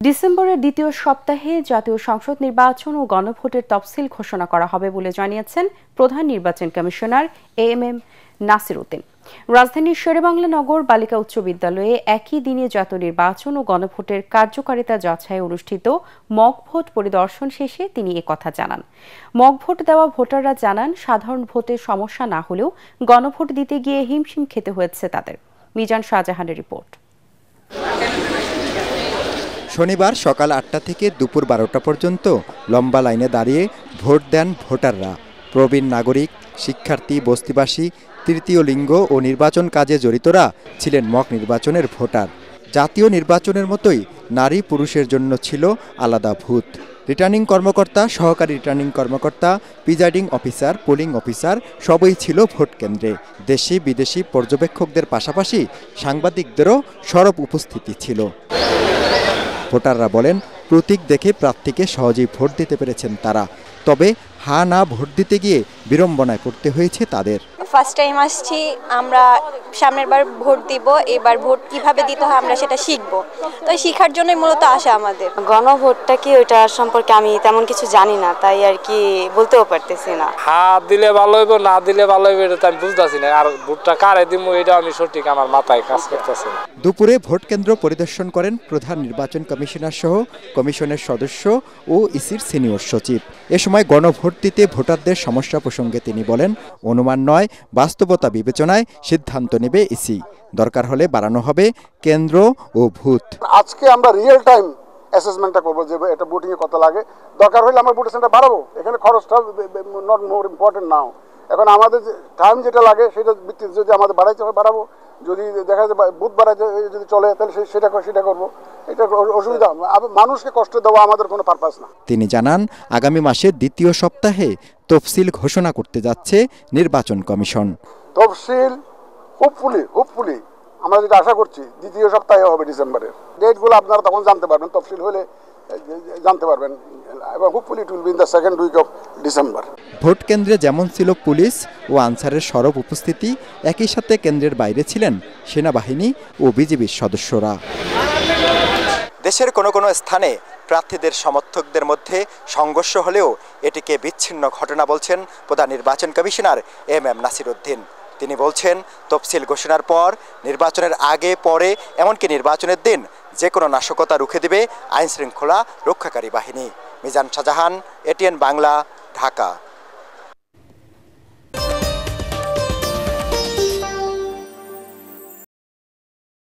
ডিসেম্বরের দ্বিতীয় সপ্তাহে জাতীয় সংসদ নির্বাচন ও গণভোটের তফসিল ঘোষণা করা হবে বলে জানিয়েছেন প্রধান নির্বাচন কমিশনার এএমএম নাসির উদ্দিন। রাজধানীর শেরেবাংলা নগর বালিকা উচ্চ বিদ্যালয়ে একই দিনে জাতীয় নির্বাচন ও গণভোটের কার্যকারিতা যাচাই অনুষ্ঠিত মক ভোট পরিদর্শন শেষে তিনি একথা জানান। মক ভোট দেওয়া ভোটাররা জানান, সাধারণ ভোটে সমস্যা না হলেও গণভোট দিতে গিয়ে হিমশিম খেতে হয়েছে তাদের। মিজান শাহজাহানের রিপোর্ট। শনিবার সকাল ৮টা থেকে দুপুর ১২টা পর্যন্ত লম্বা লাইনে দাঁড়িয়ে ভোট দেন ভোটাররা। প্রবীণ নাগরিক, শিক্ষার্থী, বস্তিবাসী, তৃতীয় লিঙ্গ ও নির্বাচন কাজে জড়িতরা ছিলেন মক নির্বাচনের ভোটার। জাতীয় নির্বাচনের মতোই নারী পুরুষের জন্য ছিল আলাদা বুথ। রিটার্নিং কর্মকর্তা, সহকারী রিটার্নিং কর্মকর্তা, প্রিজাইডিং অফিসার, পোলিং অফিসার সবই ছিল ভোট কেন্দ্রে। দেশি বিদেশি পর্যবেক্ষকদের পাশাপাশি সাংবাদিকদেরও সরব উপস্থিতি ছিল। ভোটাররা বলেন, প্রতীক দেখে প্রার্থীকে সহজেই ভোট দিতে পেরেছেন তারা। তবে হা না ভোট দিতে গিয়ে বিড়ম্বনায় পড়তে হয়েছে তাদের। ফার্স্ট টাইম আসছি, আমরা সামনের বার ভোট দিব, এবার ভোট কিভাবে দিতে হয় আমরা সেটা শিখবো। তো শেখার জন্যই মূলত আসা আমাদের। গণভোটটা কি ওইটা সম্পর্কে আমি তেমন কিছু জানি না, তাই আর কি বলতেও পারতেছি না। হাত দিলে ভালো হইব, না দিলে ভালো হইব এটা আমি বুঝতেছি না। আর ভোটটা কারে দিব এটা আমি সঠিক আমার মাথায় কাজ করতেছে না। দুপুরে ভোট কেন্দ্র পরিদর্শন করেন প্রধান নির্বাচন কমিশনার সহ কমিশনের সদস্য ও ইসির সিনিয়র সচিব। এ সময় গণভোট দিতে ভোটারদের সমস্যা প্রসঙ্গে তিনি বলেন, অনুমান নয়, বাস্তবতা বিবেচনায় সিদ্ধান্ত নেবে ইসি। দরকার হলে বাড়ানো হবে কেন্দ্র ও বুথ। আজকে আমরা রিয়েল টাইম অ্যাসেসমেন্টটা করবো যে এটা ভোটিং এ কত লাগে। দরকার হলে আমরা ভোটের সেন্টার বাড়াবো। এখানে খরচটা নট মোর ইম্পর্টেন্ট নাও। এখন আমাদের টাইম যেটা লাগে সেটা ভিত্তিতে যদি আমাদের বাড়াইতে হয় বাড়াবো, যদি দেখা যায় বুথ বাড়াইতে যদি চলে তাহলে সেটা করবো। এটা অসুবিধা, মানুষকে কষ্ট দেওয়া আমাদের কোনো পারপাস না। তিনি জানান, আগামী মাসের দ্বিতীয় সপ্তাহে তফসিল ঘোষণা করতে যাচ্ছে নির্বাচন কমিশন। তফসিল হোপফুলি আমরা যেটা আশা করছি দ্বিতীয় সপ্তাহে হবে ডিসেম্বরের। ডেটগুলো আপনারা তখন জানতে পারবেন, তফসিল হলে জানতে পারবেন, এবং hopefully it will be in the second week of December. Vote কেন্দ্রে যেমন ছিল পুলিশ ও আনসারের সরব উপস্থিতি, একই সাথে কেন্দ্রের বাইরে ছিলেন সেনাবাহিনী ও বিজিবির সদস্যরা। দেশের কোনো কোনো স্থানে প্রার্থীদের সমর্থকদের মধ্যে সংঘর্ষ হলেও এটিকে বিচ্ছিন্ন ঘটনা বলছেন প্রধান নির্বাচন কমিশনার এএমএম নাসির উদ্দিন। তিনি বলছেন, তফসিল ঘোষণার পর নির্বাচনের আগে পরে এমনকি নির্বাচনের দিন যে কোনো নাশকতা রুখে দেবে আইনশৃঙ্খলা রক্ষাকারী বাহিনী। মিজান শাহজাহান, এটিএন বাংলা, ঢাকা।